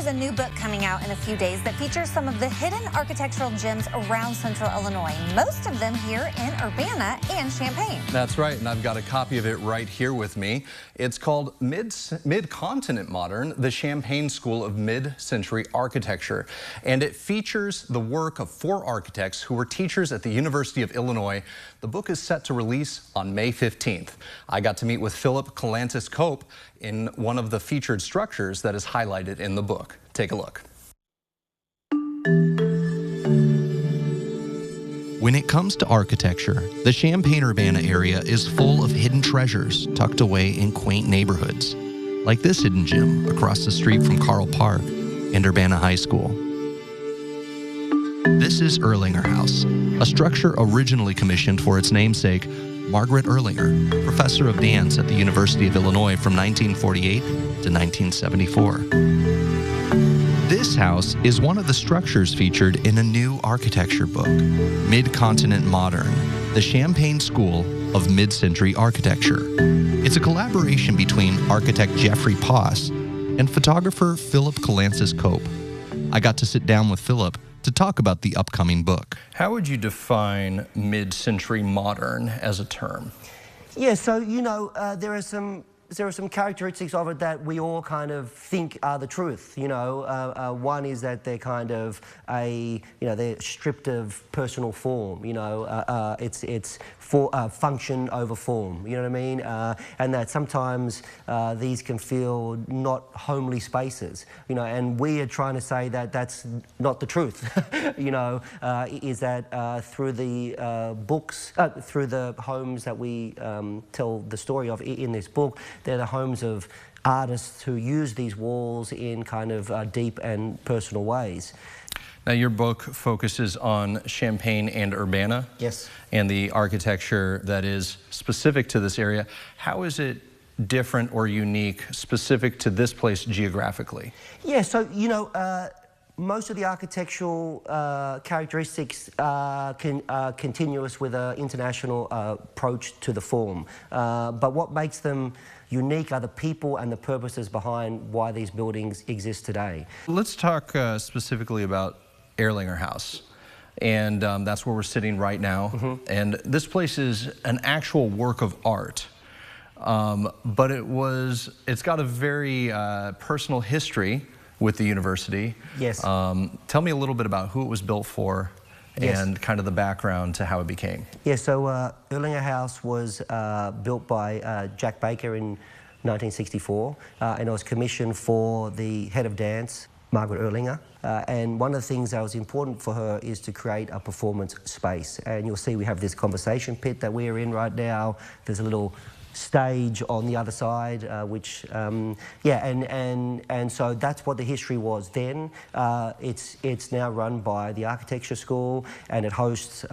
a new book coming out in a few days that features some of the hidden architectural gems around central Illinois, most of them here in Urbana and Champaign. That's right, and I've got a copy of it right here with me. It's called Mid-Continent Modern, the Champaign School of Mid-Century Architecture. And it features the work of 4 architects who were teachers at the University of Illinois. The book is set to release on May 15th. I got to meet with Phillip Kalantzis-Cope in one of the featured structures that is highlighted in the book. Take a look. When it comes to architecture, the Champaign-Urbana area is full of hidden treasures tucked away in quaint neighborhoods, like this hidden gem across the street from Carl Park and Urbana High School. This is Erlanger House, a structure originally commissioned for its namesake, Margaret Erlanger, professor of dance at the University of Illinois from 1948 to 1974. This house is one of the structures featured in a new architecture book, Mid-Continent Modern, the Champaign School of Mid-Century Architecture. It's a collaboration between architect Jeffery and photographer Phillip Kalantzis-Cope. I got to sit down with Phillip to talk about the upcoming book. How would you define mid-century modern as a term? Yeah, so, there are some characteristics of it that we all kind of think are the truth. One is that they're kind of they're stripped of personal form. It's for function over form. You know what I mean? And that sometimes these can feel not homely spaces. And we are trying to say that that's not the truth. Is that through the books, through the homes that we tell the story of in this book. They're the homes of artists who use these walls in kind of deep and personal ways. Now, your book focuses on Champaign and Urbana. Yes. And the architecture that is specific to this area. How is it different or unique, specific to this place geographically? Yeah, so, most of the architectural characteristics are continuous with an international approach to the form. But what makes them unique are the people and the purposes behind why these buildings exist today. Let's talk specifically about Erlanger House. And that's where we're sitting right now. Mm-hmm. And this place is an actual work of art. But it's got a very personal history with the university. Yes. Tell me a little bit about who it was built for. Yes. And kind of the background to how it became. Yeah, so Erlanger House was built by Jack Baker in 1964, and it was commissioned for the head of dance, Margaret Erlanger. And one of the things that was important for her is to create a performance space. And you'll see we have this conversation pit that we're in right now. There's a little stage on the other side, and so that's what the history was then. It's now run by the architecture school, and it hosts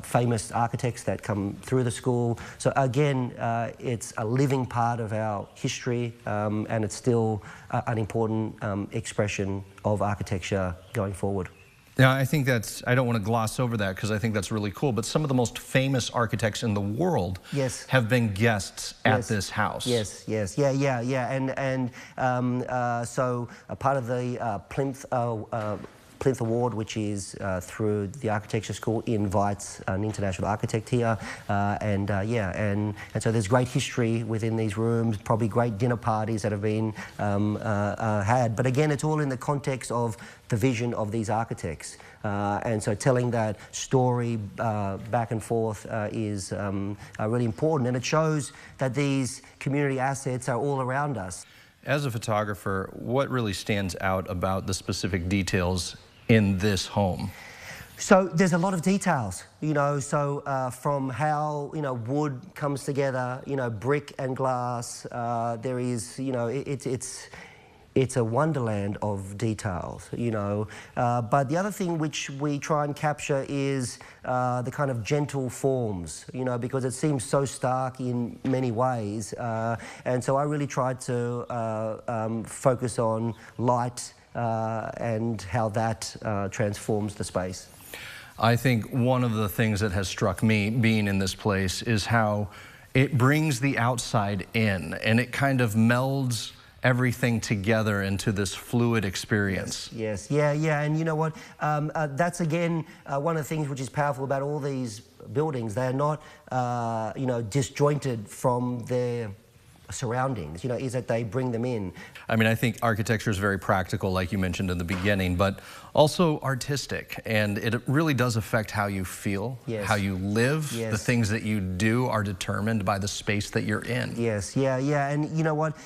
famous architects that come through the school. So again, it's a living part of our history, and it's still an important expression of architecture going forward. Yeah, I think I don't want to gloss over that because I think that's really cool, but some of the most famous architects in the world have been guests at this house. Yes, and so a part of the Plinth Award, which is through the architecture school, invites an international architect here, and so there's great history within these rooms, probably great dinner parties that have been had. But again, it's all in the context of the vision of these architects, and so telling that story back and forth is really important, and it shows that these community assets are all around us. As a photographer, what really stands out about the specific details in this home? So there's a lot of details, from how, wood comes together, brick and glass, there is, it's a wonderland of details, but the other thing which we try and capture is the kind of gentle forms, because it seems so stark in many ways, and so I really tried to focus on light and how that transforms the space. I think one of the things that has struck me being in this place is how it brings the outside in, and it kind of melds everything together into this fluid experience. Yes, yeah, and you know what? That's again one of the things which is powerful about all these buildings. They're not, disjointed from their surroundings, is that they bring them in. I mean, I think architecture is very practical, like you mentioned in the beginning, but also artistic, and it really does affect how you feel, how you live. The things that you do are determined by the space that you're in. Yes, yeah, and you know what,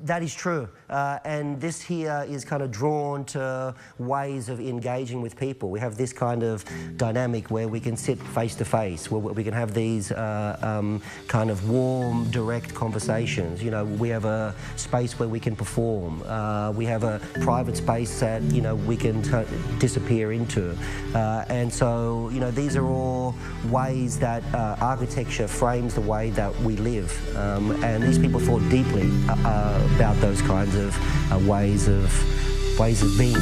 that is true, and this here is kind of drawn to ways of engaging with people. We have this kind of dynamic where we can sit face to face, where we can have these kind of warm, direct conversations. We have a space where we can perform. We have a private space that we can disappear into, and so these are all ways that architecture frames the way that we live, and these people thought deeply about those kinds of ways of being.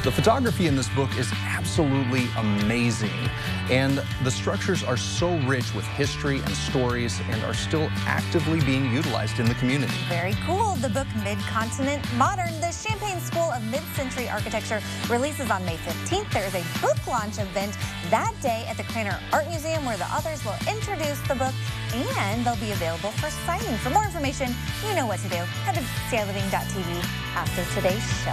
The photography in this book is absolutely amazing, and the structures are so rich with history and stories and are still actively being utilized in the community. Very cool. The book Mid-Continent Modern, the Champaign School of Mid-Century Architecture releases on May 15th. There is a book launch event that day at the Craner Art Museum where the authors will introduce the book and they'll be available for signing. For more information, you know what to do. Head to CILiving.tv after today's show.